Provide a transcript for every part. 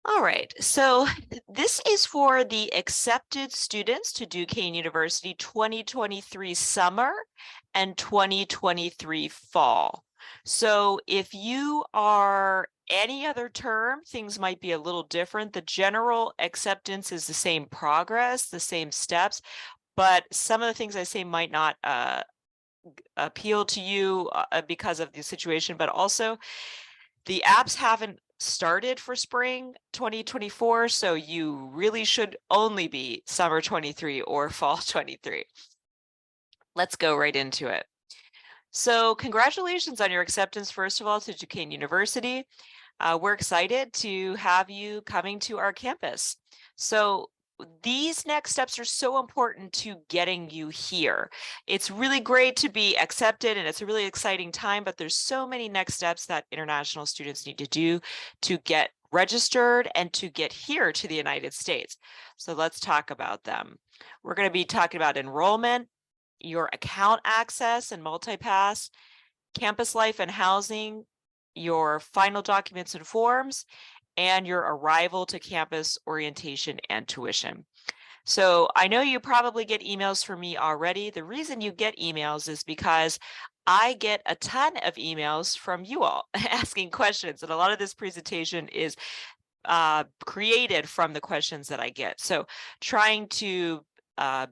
All right, so this is for the accepted students to Duquesne University 2023 summer and 2023 fall. So if you are any other term, things might be a little different. The general acceptance is the same progress, the same steps, but some of the things I say might not appeal to you because of the situation, but also the apps haven't started for spring 2024, so you really should only be summer 23 or fall 23. Let's go right into it. So congratulations on your acceptance, first of all, to Duquesne University. We're excited to have you coming to our campus. So these next steps are so important to getting you here. It's really great to be accepted and it's a really exciting time, but there's so many next steps that international students need to do to get registered and to get here to the United States. So let's talk about them. We're going to be talking about enrollment, your account access and multipass, campus life and housing, your final documents and forms, and your arrival to campus orientation and tuition. So I know you probably get emails from me already. The reason you get emails is because I get a ton of emails from you all asking questions, and a lot of this presentation is created from the questions that I get. So trying to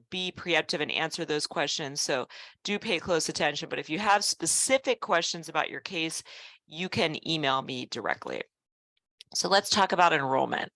be preemptive and answer those questions. So do pay close attention. But if you have specific questions about your case, you can email me directly. So let's talk about enrollment.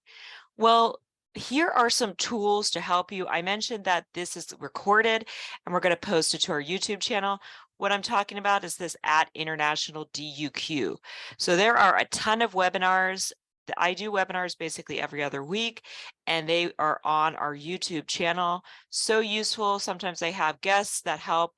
Well, here are some tools to help you. I mentioned that this is recorded and we're going to post it to our YouTube channel. What I'm talking about is this at International DUQ. So there are a ton of webinars. I do webinars basically every other week, and they are on our YouTube channel. So useful. Sometimes they have guests that help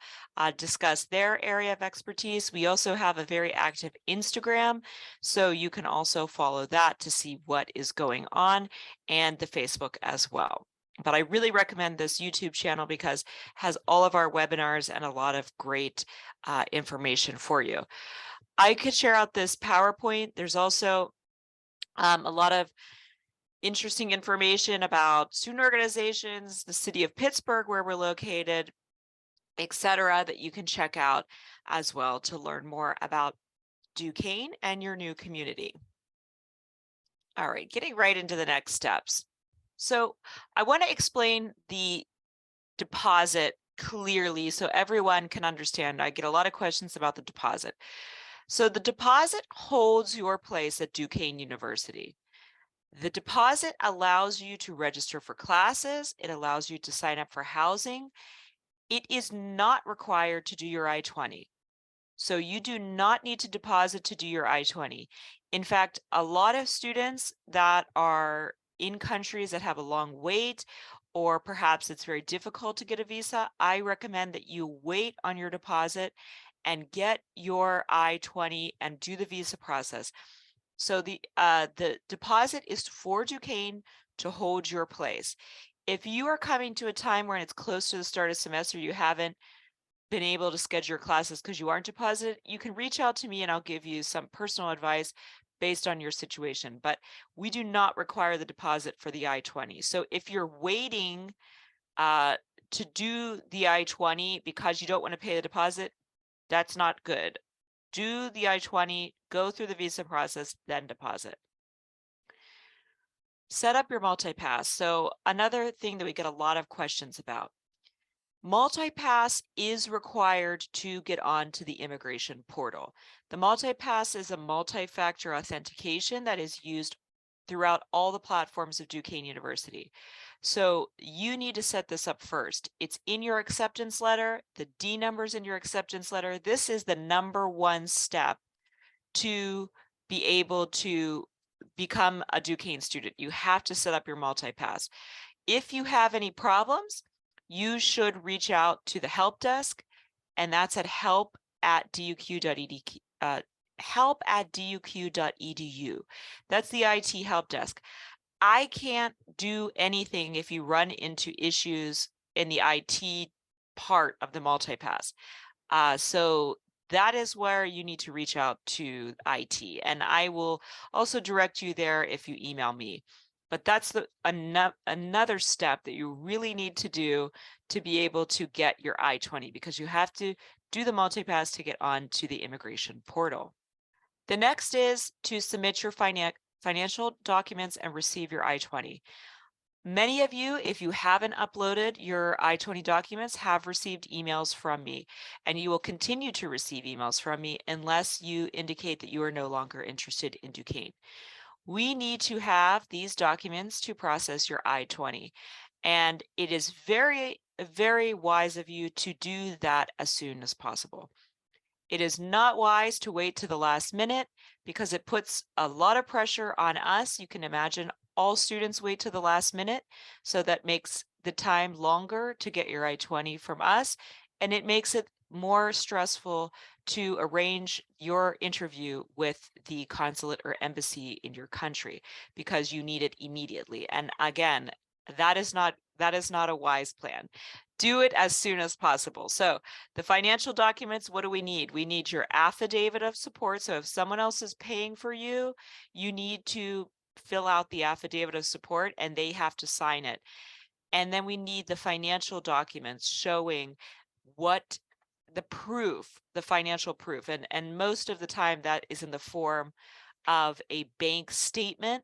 discuss their area of expertise. We also have a very active Instagram, so you can also follow that to see what is going on, and the Facebook as well. But I really recommend this YouTube channel because it has all of our webinars and a lot of great information for you. I could share out this PowerPoint. There's also a lot of interesting information about student organizations, the city of Pittsburgh, where we're located, etc., that you can check out as well to learn more about Duquesne and your new community. All right, getting right into the next steps. So I want to explain the deposit clearly so everyone can understand. I get a lot of questions about the deposit. So the deposit holds your place at Duquesne University. The deposit allows you to register for classes. It allows you to sign up for housing. It is not required to do your I-20. So you do not need to deposit to do your I-20. In fact, a lot of students that are in countries that have a long wait, or perhaps it's very difficult to get a visa, I recommend that you wait on your deposit and get your I-20 and do the visa process. So the deposit is for Duquesne to hold your place. If you are coming to a time when it's close to the start of semester, you haven't been able to schedule your classes because you aren't deposited, you can reach out to me and I'll give you some personal advice based on your situation. But we do not require the deposit for the I-20. So if you're waiting to do the I-20 because you don't want to pay the deposit, that's not good. Do the I-20, go through the visa process, then deposit. Set up your multipass. So another thing that we get a lot of questions about. Multipass is required to get onto the immigration portal. The multipass is a multi-factor authentication that is used throughout all the platforms of Duquesne University. So you need to set this up first. It's in your acceptance letter, the D number's in your acceptance letter. This is the #1 step to be able to become a Duquesne student. You have to set up your multipass. If you have any problems, you should reach out to the help desk, and that's at help@duq.edu. Help@duq.edu. That's the IT help desk. I can't do anything if you run into issues in the IT part of the multipass. So that is where you need to reach out to IT. And I will also direct you there if you email me. But that's another step that you really need to do to be able to get your I-20, because you have to do the multipass to get onto the immigration portal. The next is to submit your financial documents and receive your I-20. Many of you, if you haven't uploaded your I-20 documents, have received emails from me, and you will continue to receive emails from me unless you indicate that you are no longer interested in Duquesne. We need to have these documents to process your I-20, and it is very, very wise of you to do that as soon as possible. It is not wise to wait to the last minute because it puts a lot of pressure on us. You can imagine all students wait to the last minute, so that makes the time longer to get your I-20 from us, and it makes it more stressful to arrange your interview with the consulate or embassy in your country because you need it immediately. And again, that is not a wise plan. Do it as soon as possible. So the financial documents, what do we need? We need your affidavit of support. So if someone else is paying for you, you need to fill out the affidavit of support and they have to sign it. And then we need the financial documents showing what the proof, the financial proof. And most of the time that is in the form of a bank statement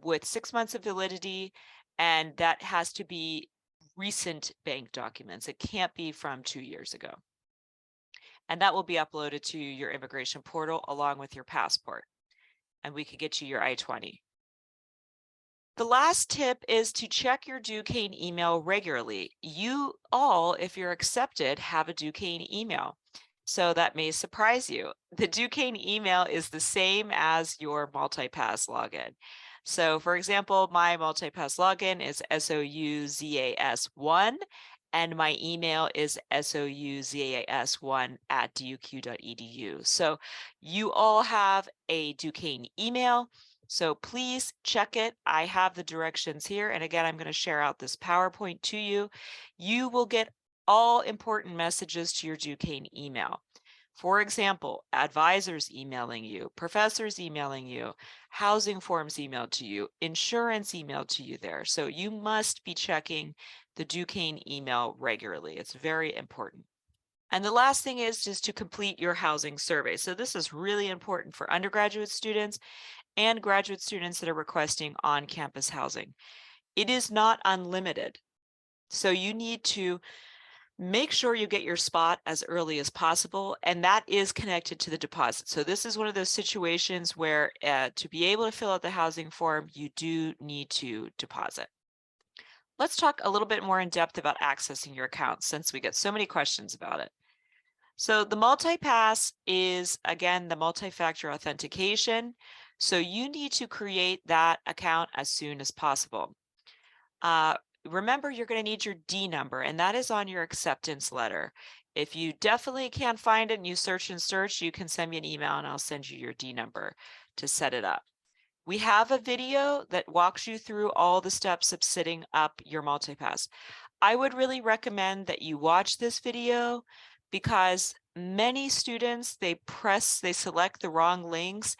with 6 months of validity, and that has to be recent bank documents. It can't be from 2 years ago. And that will be uploaded to your immigration portal along with your passport, and we could get you your I-20. The last tip is to check your Duquesne email regularly. You all, if you're accepted, have a Duquesne email. So that may surprise you. The Duquesne email is the same as your multipass login. So for example, my multipass login is souzas1 and my email is souzas1@duq.edu. So you all have a Duquesne email. So please check it. I have the directions here. And again, I'm going to share out this PowerPoint to you. You will get all important messages to your Duquesne email. For example, advisors emailing you, professors emailing you, housing forms emailed to you, insurance emailed to you there. So you must be checking the Duquesne email regularly. It's very important. And the last thing is just to complete your housing survey. So this is really important for undergraduate students and graduate students that are requesting on-campus housing. It is not unlimited. So you need to make sure you get your spot as early as possible, and that is connected to the deposit. So this is one of those situations where to be able to fill out the housing form, you do need to deposit. Let's talk a little bit more in depth about accessing your account since we get so many questions about it. So the multipass is, again, the multi-factor authentication. So you need to create that account as soon as possible. Remember, you're going to need your D number, and that is on your acceptance letter. If you definitely can't find it and you search and search, you can send me an email and I'll send you your D number to set it up. We have a video that walks you through all the steps of setting up your multipass. I would really recommend that you watch this video because many students, they select the wrong links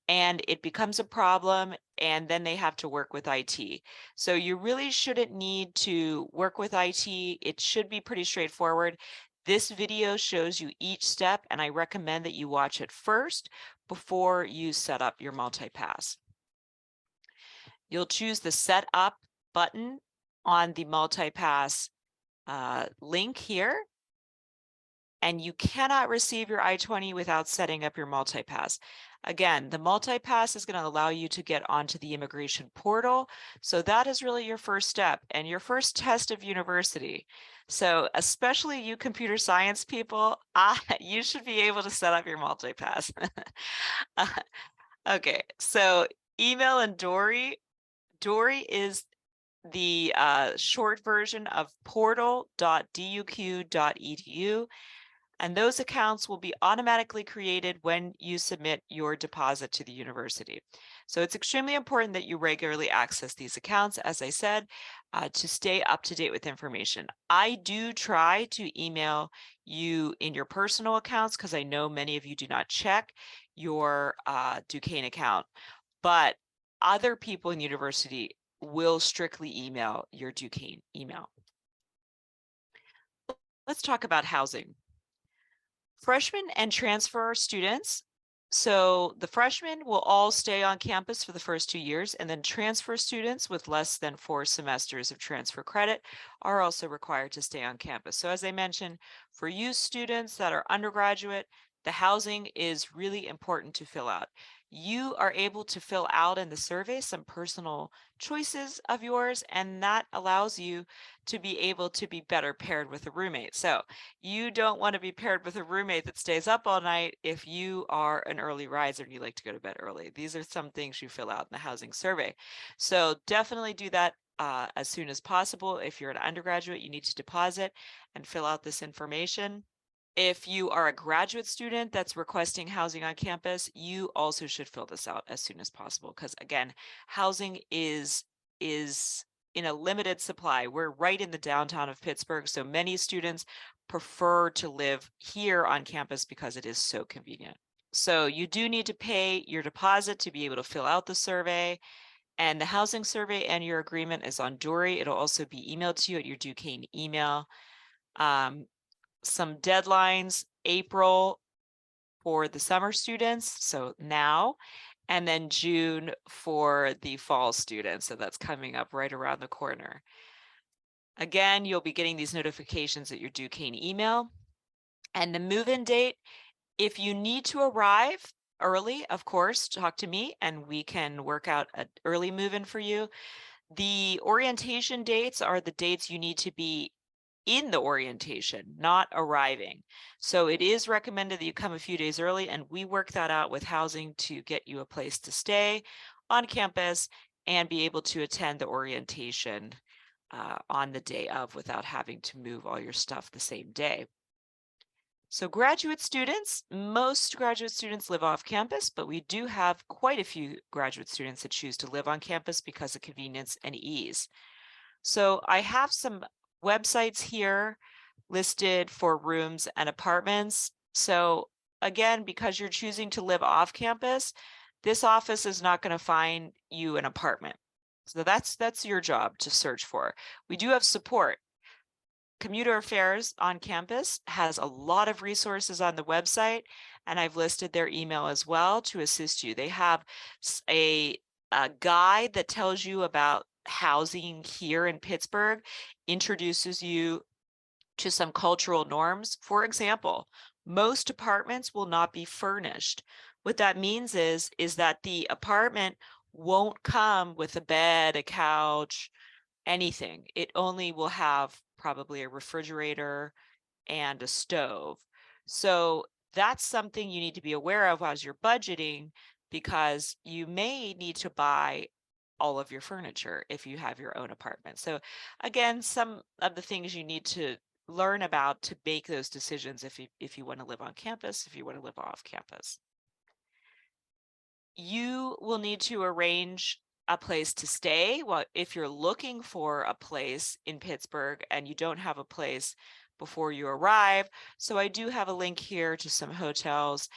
and it becomes a problem, and then they have to work with IT. So you really shouldn't need to work with IT. It should be pretty straightforward. This video shows you each step, and I recommend that you watch it first before you set up your multipass. You'll choose the Set Up button on the multipass link here, and you cannot receive your I-20 without setting up your multipass. Again, the multipass is going to allow you to get onto the immigration portal. So that is really your first step and your first test of university. So especially you computer science people, you should be able to set up your multipass. Okay, so email and Dory. Dory is the short version of portal.duq.edu. And those accounts will be automatically created when you submit your deposit to the university. So it's extremely important that you regularly access these accounts, as I said, to stay up to date with information. I do try to email you in your personal accounts because I know many of you do not check your Duquesne account, but other people in the university will strictly email your Duquesne email. Let's talk about housing. Freshmen and transfer students. So the freshmen will all stay on campus for the first 2 years, and then transfer students with less than 4 semesters of transfer credit are also required to stay on campus. So as I mentioned, for you students that are undergraduate, the housing is really important to fill out. You are able to fill out in the survey some personal choices of yours, and that allows you to be able to be better paired with a roommate. So you don't want to be paired with a roommate that stays up all night if you are an early riser and you like to go to bed early. These are some things you fill out in the housing survey. So definitely do that as soon as possible. If you're an undergraduate, you need to deposit and fill out this information. If you are a graduate student that's requesting housing on campus, you also should fill this out as soon as possible because again, housing is in a limited supply. We're right in the downtown of Pittsburgh, so many students prefer to live here on campus because it is so convenient. So you do need to pay your deposit to be able to fill out the survey, and the housing survey and your agreement is on Dory. It'll also be emailed to you at your Duquesne email. Some deadlines, April for the summer students, so now, and then June for the fall students. So that's coming up right around the corner. Again, you'll be getting these notifications at your Duquesne email. And the move-in date, if you need to arrive early, of course, talk to me and we can work out an early move-in for you. The orientation dates are the dates you need to be in the orientation, not arriving. So it is recommended that you come a few days early, and we work that out with housing to get you a place to stay on campus and be able to attend the orientation on the day of without having to move all your stuff the same day. So graduate students, most graduate students live off campus, but we do have quite a few graduate students that choose to live on campus because of convenience and ease. So I have some websites here listed for rooms and apartments. So again, because you're choosing to live off campus, this office is not going to find you an apartment. So that's your job to search for. We do have support. Commuter Affairs on campus has a lot of resources on the website, and I've listed their email as well to assist you. They have a guide that tells you about housing here in Pittsburgh, introduces you to some cultural norms. For example, most apartments will not be furnished. What that means is that the apartment won't come with a bed, a couch, anything. It only will have probably a refrigerator and a stove. So that's something you need to be aware of as you're budgeting, because you may need to buy all of your furniture if you have your own apartment. So again, some of the things you need to learn about to make those decisions if you want to live on campus, if you want to live off campus. You will need to arrange a place to stay. Well, if you're looking for a place in Pittsburgh and you don't have a place before you arrive. So I do have a link here to some hotels.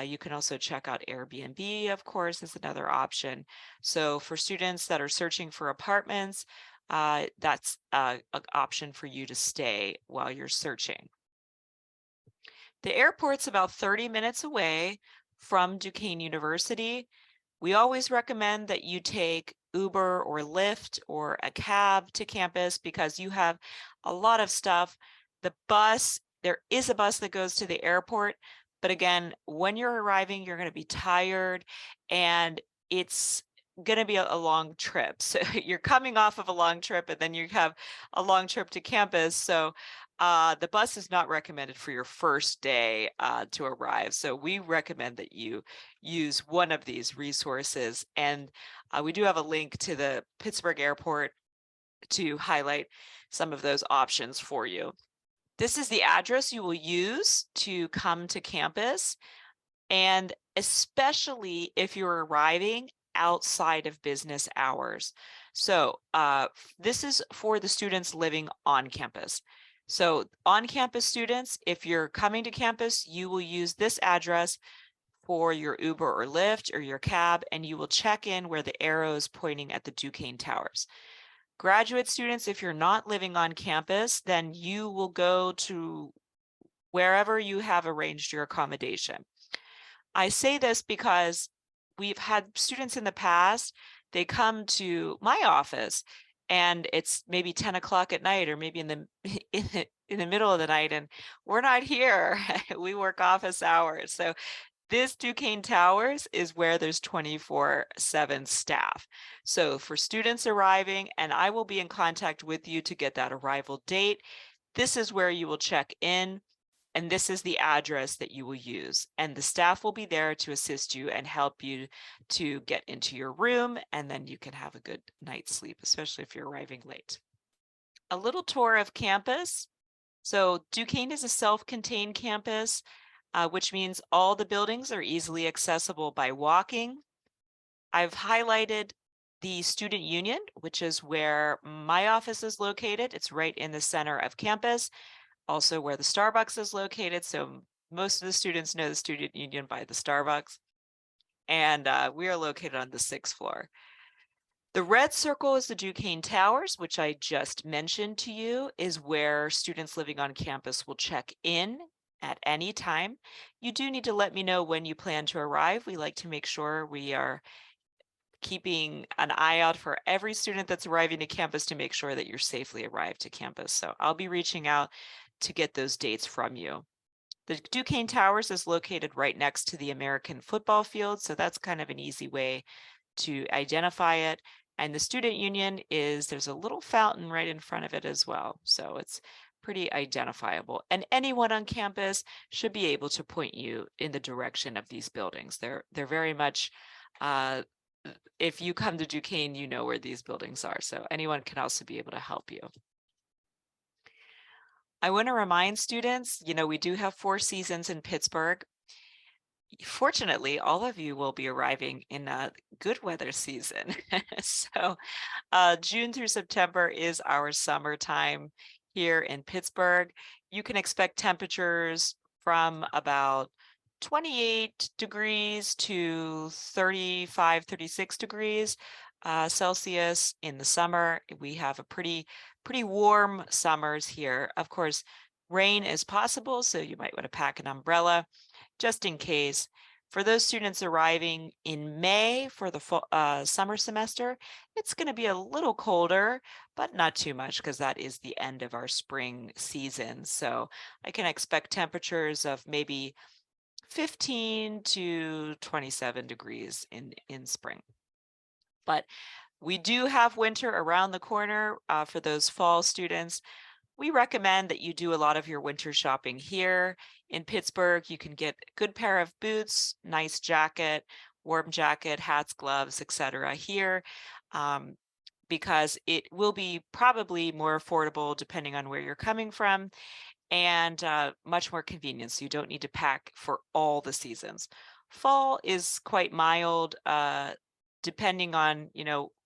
You can also check out Airbnb, of course, is another option. So for students that are searching for apartments, that's an option for you to stay while you're searching. The airport's about 30 minutes away from Duquesne University. We always recommend that you take Uber or Lyft or a cab to campus because you have a lot of stuff. The bus, there is a bus that goes to the airport, but again, when you're arriving, you're going to be tired and it's going to be a long trip. So you're coming off of a long trip and then you have a long trip to campus. So the bus is not recommended for your first day to arrive. So we recommend that you use one of these resources. And we do have a link to the Pittsburgh Airport to highlight some of those options for you. This is the address you will use to come to campus, and especially if you're arriving outside of business hours. So this is for the students living on campus. So on-campus students, if you're coming to campus, you will use this address for your Uber or Lyft or your cab, and you will check in where the arrow is pointing at the Duquesne Towers. Graduate students, if you're not living on campus, then you will go to wherever you have arranged your accommodation. I say this because we've had students in the past, they come to my office and it's maybe 10 o'clock at night or maybe in the in the middle of the night, and we're not here. We work office hours. So this Duquesne Towers is where there's 24/7 staff. So for students arriving, and I will be in contact with you to get that arrival date, this is where you will check in, and this is the address that you will use. And the staff will be there to assist you and help you to get into your room, and then you can have a good night's sleep, especially if you're arriving late. A little tour of campus. So Duquesne is a self-contained campus, which means all the buildings are easily accessible by walking. I've highlighted the student union, which is where my office is located. It's right in the center of campus, also where the Starbucks is located. So most of the students know the student union by the Starbucks. And we are located on the 6th floor. The red circle is the Duquesne Towers, which I just mentioned to you, is where students living on campus will check in at any time. You do need to let me know when you plan to arrive. We like to make sure we are keeping an eye out for every student that's arriving to campus to make sure that you're safely arrived to campus. So I'll be reaching out to get those dates from you. The Duquesne Towers is located right next to the American football field, so that's kind of an easy way to identify it. And the student union is, there's a little fountain right in front of it as well. So it's pretty identifiable. And anyone on campus should be able to point you in the direction of these buildings. They're very much, if you come to Duquesne, you know where these buildings are. So anyone can also be able to help you. I want to remind students, we do have 4 seasons in Pittsburgh. Fortunately, all of you will be arriving in a good weather season. So June through September is our summertime here in Pittsburgh. You can expect temperatures from about 28 degrees to 35, 36 degrees Celsius in the summer. We have a pretty warm summers here. Of course, rain is possible, so you might want to pack an umbrella just in case. For those students arriving in May for the summer semester, it's going to be a little colder, but not too much because that is the end of our spring season. So I can expect temperatures of maybe 15 to 27 degrees in spring. But we do have winter around the corner for those fall students. We recommend that you do a lot of your winter shopping here in Pittsburgh. You can get a good pair of boots, nice jacket, warm jacket, hats, gloves, etc. here because it will be probably more affordable depending on where you're coming from, and much more convenient. So you don't need to pack for all the seasons. Fall is quite mild, depending on,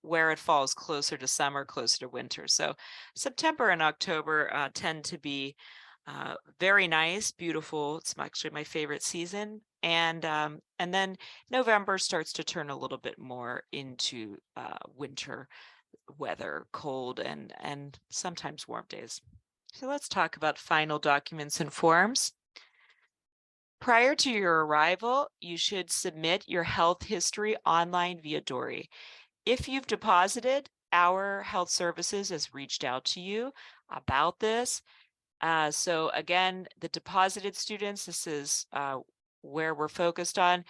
where it falls, closer to summer, closer to winter. So September and October tend to be very nice, beautiful. It's actually my favorite season. And then November starts to turn a little bit more into winter weather, cold and sometimes warm days. So let's talk about final documents and forms. Prior to your arrival, you should submit your health history online via Dory. If you've deposited, our health services has reached out to you about this. So again, the deposited students, this is where we're focused on.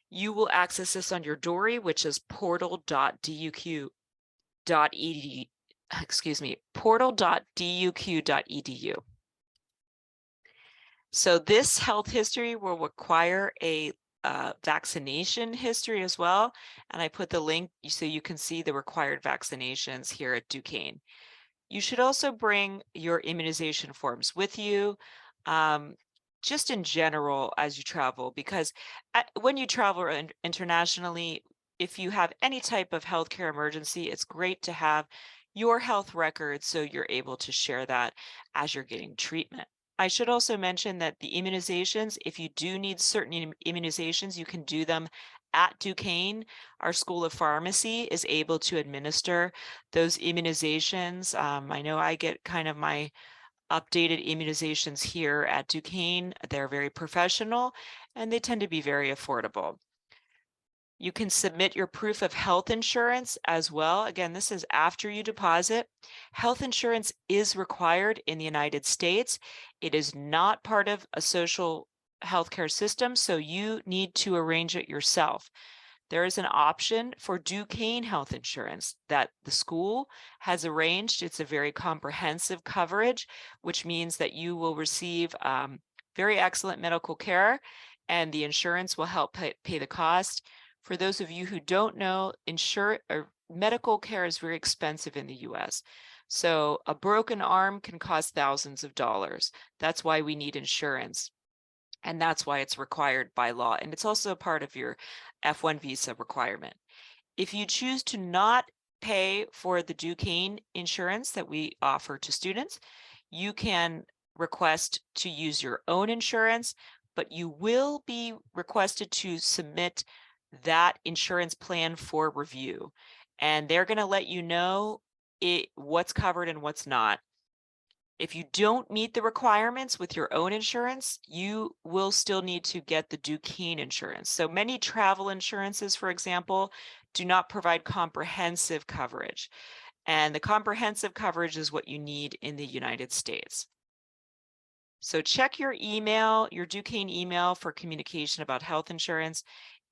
You will access this on your Dory, which is portal.duq.edu. portal.duq.edu. So this health history will require a vaccination history as well. And I put the link so you can see the required vaccinations here at Duquesne. You should also bring your immunization forms with you, um, just in general as you travel, because when you travel internationally, if you have any type of healthcare emergency, it's great to have your health records so you're able to share that as you're getting treatment. I should also mention that the immunizations, if you do need certain immunizations, you can do them at Duquesne. Our School of Pharmacy is able to administer those immunizations. I know I get kind of my updated immunizations here at Duquesne. They're very professional and they tend to be very affordable. You can submit your proof of health insurance as well. Again, this is after you deposit. Health insurance is required in the United States. It is not part of a social healthcare system, so you need to arrange it yourself. There is an option for Duquesne health insurance that the school has arranged. It's a very comprehensive coverage, which means that you will receive very excellent medical care and the insurance will help pay the cost. For those of you who don't know, medical care is very expensive in the US. So a broken arm can cost thousands of dollars. That's why we need insurance. And that's why it's required by law. And it's also part of your F1 visa requirement. If you choose to not pay for the Duquesne insurance that we offer to students, you can request to use your own insurance, but you will be requested to submit that insurance plan for review. And they're going to let you know what's covered and what's not. If you don't meet the requirements with your own insurance, you will still need to get the Duquesne insurance. So many travel insurances, for example, do not provide comprehensive coverage. And the comprehensive coverage is what you need in the United States. So check your email, your Duquesne email for communication about health insurance.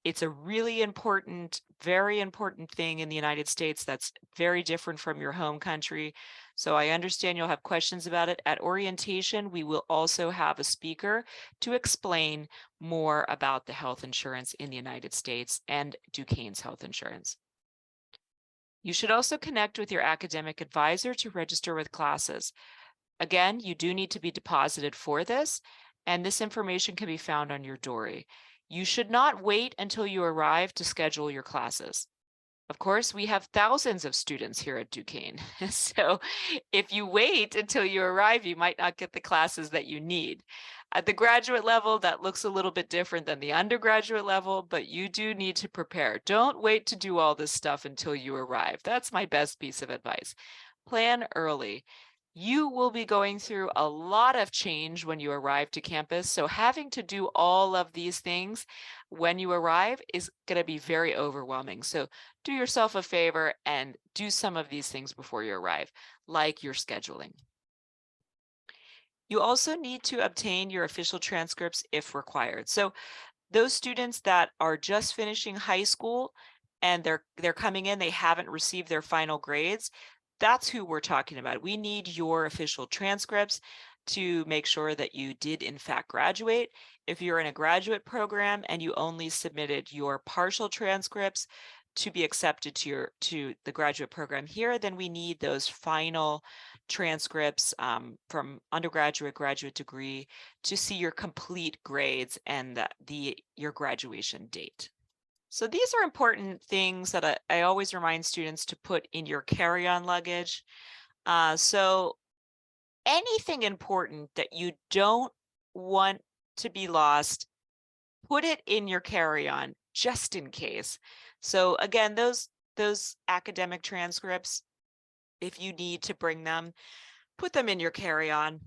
It's a really important, very important thing in the United States that's very different from your home country. So I understand you'll have questions about it. At orientation, we will also have a speaker to explain more about the health insurance in the United States and Duquesne's health insurance. You should also connect with your academic advisor to register with classes. Again, you do need to be deposited for this, and this information can be found on your dory. You should not wait until you arrive to schedule your classes. Of course, we have thousands of students here at Duquesne. So if you wait until you arrive, you might not get the classes that you need. At the graduate level, that looks a little bit different than the undergraduate level, but you do need to prepare. Don't wait to do all this stuff until you arrive. That's my best piece of advice. Plan early. You will be going through a lot of change when you arrive to campus. So having to do all of these things when you arrive is going to be very overwhelming. So do yourself a favor and do some of these things before you arrive, like your scheduling. You also need to obtain your official transcripts if required. So those students that are just finishing high school and they're coming in, they haven't received their final grades, that's who we're talking about. We need your official transcripts to make sure that you did in fact graduate. If you're in a graduate program and you only submitted your partial transcripts to be accepted to the graduate program here, then we need those final transcripts from undergraduate, graduate degree to see your complete grades and your graduation date. So these are important things that I always remind students to put in your carry-on luggage. So anything important that you don't want to be lost, put it in your carry-on just in case. So again, those academic transcripts, if you need to bring them, put them in your carry-on.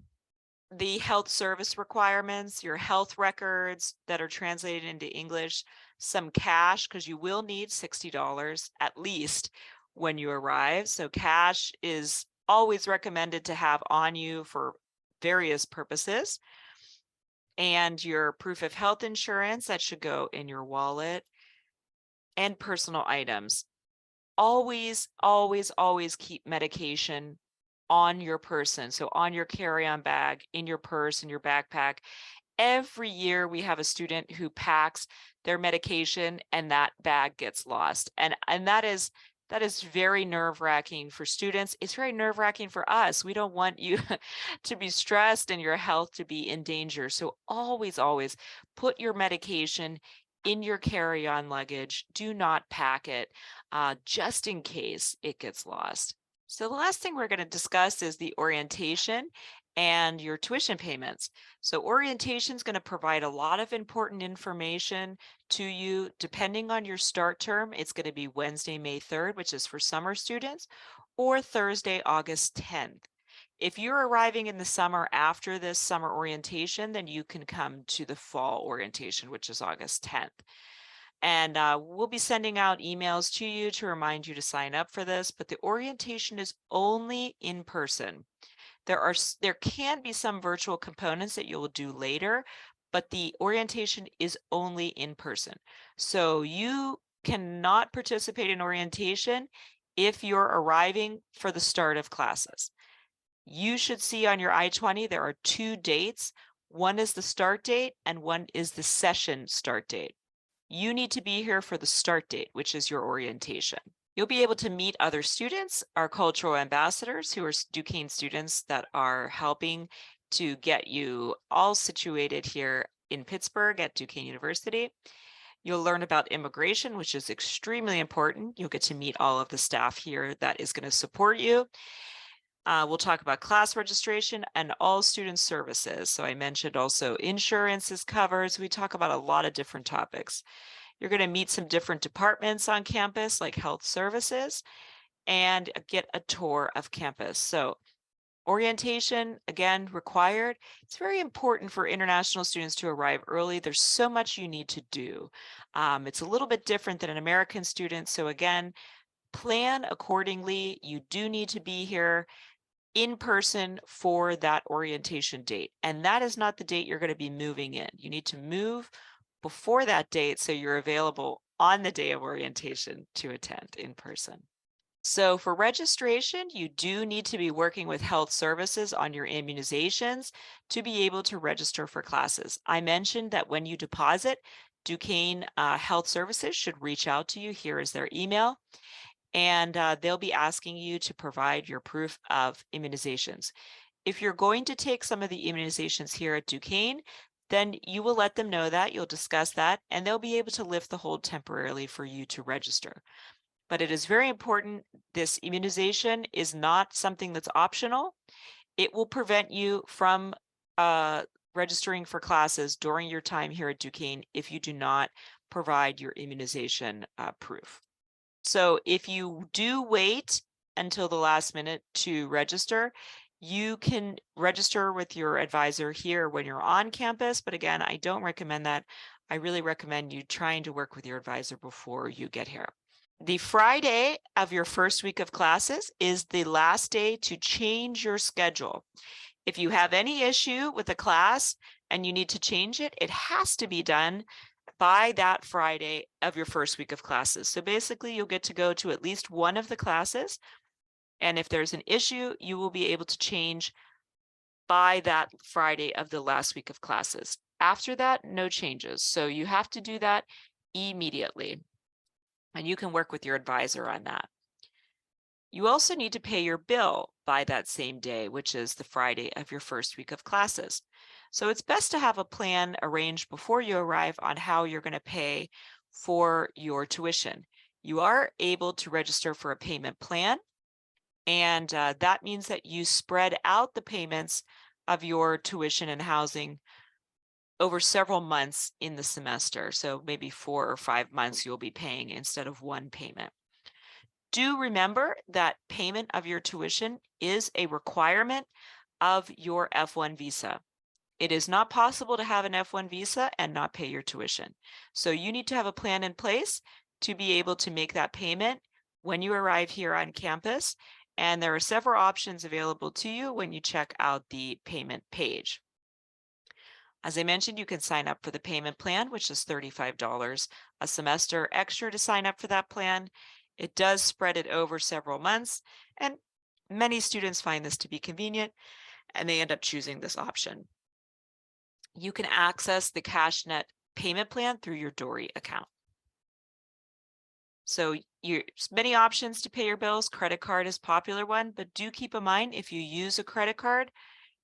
The health service requirements, your health records that are translated into English, some cash, because you will need $60 at least when you arrive. So cash is always recommended to have on you for various purposes. And your proof of health insurance, that should go in your wallet. And personal items. Always, always, always keep medication on your person. So on your carry-on bag, in your purse, in your backpack. Every year we have a student who packs their medication and that bag gets lost. And That is very nerve-wracking for students. It's very nerve-wracking for us. We don't want you to be stressed and your health to be in danger. So always, always put your medication in your carry-on luggage. Do not pack it just in case it gets lost. So the last thing we're going to discuss is the orientation and your tuition payments. So orientation is going to provide a lot of important information to you. Depending on your start term, it's going to be Wednesday, May 3rd, which is for summer students, or Thursday, August 10th. If you're arriving in the summer after this summer orientation, then you can come to the fall orientation, which is August 10th. And we'll be sending out emails to you to remind you to sign up for this, but the orientation is only in person. There can be some virtual components that you'll do later, but the orientation is only in person. So you cannot participate in orientation if you're arriving for the start of classes. You should see on your I-20 there are two dates. One is the start date and one is the session start date. You need to be here for the start date, which is your orientation. You'll be able to meet other students, our cultural ambassadors, who are Duquesne students that are helping to get you all situated here in Pittsburgh at Duquesne University. You'll learn about immigration, which is extremely important. You'll get to meet all of the staff here that is going to support you. We'll talk about class registration and all student services. So I mentioned also insurance is covered. So we talk about a lot of different topics. You're going to meet some different departments on campus, like health services, and get a tour of campus. So orientation, again, required. It's very important for international students to arrive early. There's so much you need to do. It's a little bit different than an American student. So again, plan accordingly. You do need to be here in person for that orientation date. And that is not the date you're going to be moving in. You need to move before that date so you're available on the day of orientation to attend in person. So for registration, you do need to be working with health services on your immunizations to be able to register for classes. I mentioned that when you deposit, Duquesne Health Services should reach out to you. Here is their email. And they'll be asking you to provide your proof of immunizations. If you're going to take some of the immunizations here at Duquesne, then you will let them know that, you'll discuss that, and they'll be able to lift the hold temporarily for you to register. But it is very important, this immunization is not something that's optional. It will prevent you from registering for classes during your time here at Duquesne if you do not provide your immunization proof. So if you do wait until the last minute to register, you can register with your advisor here when you're on campus. But again, I don't recommend that. I really recommend you trying to work with your advisor before you get here. The Friday of your first week of classes is the last day to change your schedule. If you have any issue with a class and you need to change it, it has to be done by that Friday of your first week of classes. So basically, you'll get to go to at least one of the classes. And if there's an issue, you will be able to change by that Friday of the last week of classes. After that, no changes. So you have to do that immediately. And you can work with your advisor on that. You also need to pay your bill by that same day, which is the Friday of your first week of classes. So it's best to have a plan arranged before you arrive on how you're going to pay for your tuition. You are able to register for a payment plan, and that means that you spread out the payments of your tuition and housing over several months in the semester. So maybe 4 or 5 months you'll be paying instead of one payment. Do remember that payment of your tuition is a requirement of your F1 visa. It is not possible to have an F1 visa and not pay your tuition. So you need to have a plan in place to be able to make that payment when you arrive here on campus. And there are several options available to you when you check out the payment page. As I mentioned, you can sign up for the payment plan, which is $35 a semester extra to sign up for that plan. It does spread it over several months, and many students find this to be convenient, and they end up choosing this option. You can access the CashNet payment plan through your Dory account. So there's many options to pay your bills. Credit card is a popular one, but do keep in mind if you use a credit card,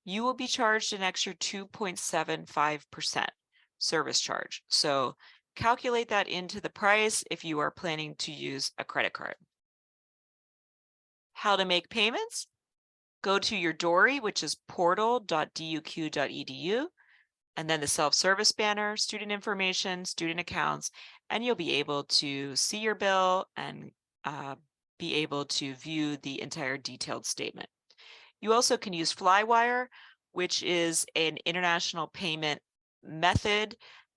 you will be charged an extra 2.75% service charge. So calculate that into the price if you are planning to use a credit card. How to make payments? Go to your Dory, which is portal.duq.edu, and then the self-service banner, student information, student accounts, and you'll be able to see your bill and be able to view the entire detailed statement. You also can use Flywire, which is an international payment method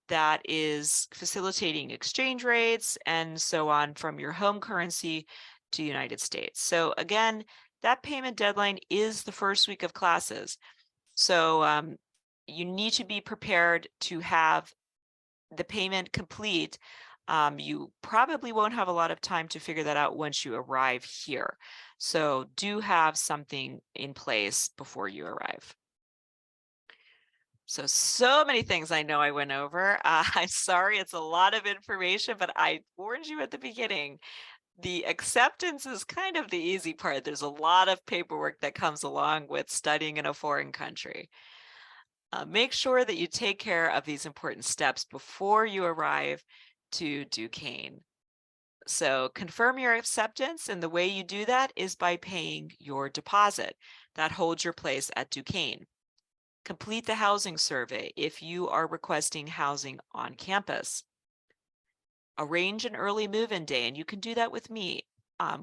that is facilitating exchange rates and so on from your home currency to United States. So again, that payment deadline is the first week of classes. So you need to be prepared to have the payment complete. You probably won't have a lot of time to figure that out once you arrive here. So do have something in place before you arrive. So many things I know I went over. I'm sorry, it's a lot of information, but I warned you at the beginning. The acceptance is kind of the easy part. There's a lot of paperwork that comes along with studying in a foreign country. Make sure that you take care of these important steps before you arrive to Duquesne. So confirm your acceptance, and the way you do that is by paying your deposit. That holds your place at Duquesne. Complete the housing survey if you are requesting housing on campus. Arrange an early move-in day, and you can do that with me.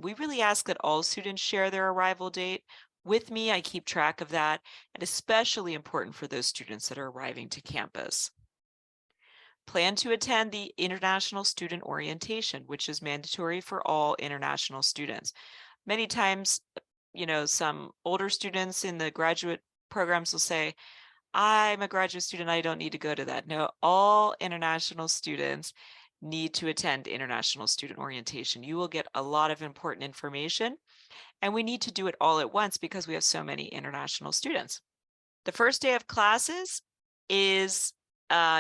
We really ask that all students share their arrival date. With me, I keep track of that, and especially important for those students that are arriving to campus. Plan to attend the International Student Orientation, which is mandatory for all international students. Many times, some older students in the graduate programs will say, I'm a graduate student, I don't need to go to that. No, all international students need to attend International Student Orientation. You will get a lot of important information, and we need to do it all at once because we have so many international students. The first day of classes is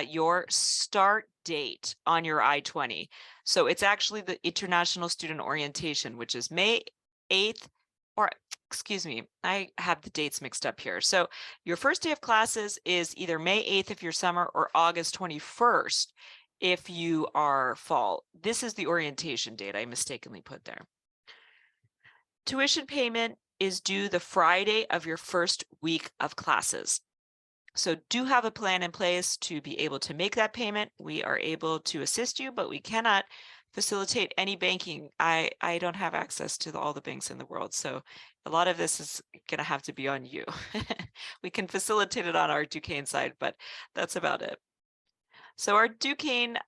your start date on your I-20. So it's actually the International Student Orientation, which is May 8th, or excuse me, I have the dates mixed up here. So your first day of classes is either May 8th if you're summer or August 21st if you are fall. This is the orientation date I mistakenly put there. Tuition payment is due the Friday of your first week of classes. So do have a plan in place to be able to make that payment. We are able to assist you, but we cannot facilitate any banking. I don't have access to all the banks in the world. So a lot of this is going to have to be on you. We can facilitate it on our Duquesne side, but that's about it. So our Duquesne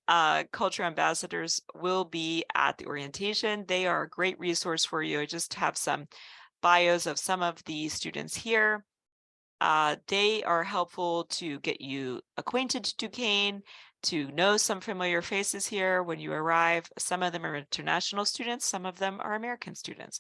culture ambassadors will be at the orientation. They are a great resource for you. I just have some bios of some of the students here. They are helpful to get you acquainted to Duquesne, to know some familiar faces here when you arrive. Some of them are international students, some of them are American students,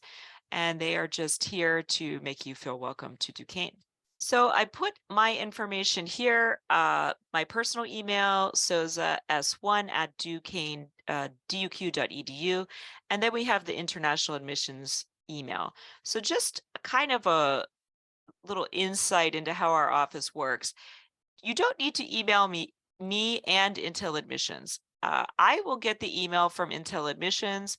and they are just here to make you feel welcome to Duquesne. So I put my information here, my personal email, souza.s1@duquesne, duq.edu, and then we have the international admissions email. So just kind of a little insight into how our office works. You don't need to email me and Intel Admissions. I will get the email from Intel Admissions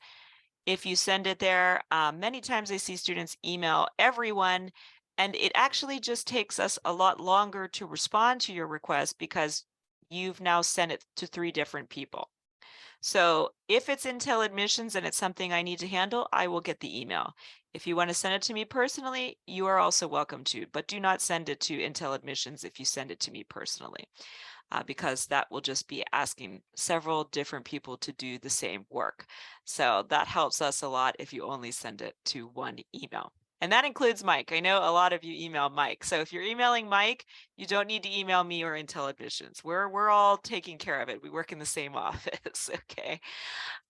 if you send it there. Many times I see students email everyone, and it actually just takes us a lot longer to respond to your request because you've now sent it to 3 different people. So if it's Intel Admissions and it's something I need to handle, I will get the email. If you want to send it to me personally, you are also welcome to, but do not send it to Intel Admissions if you send it to me personally, because that will just be asking several different people to do the same work. So that helps us a lot if you only send it to one email. And that includes Mike. I know a lot of you email Mike. So if you're emailing Mike, you don't need to email me or Intel Admissions. We're all taking care of it. We work in the same office, okay?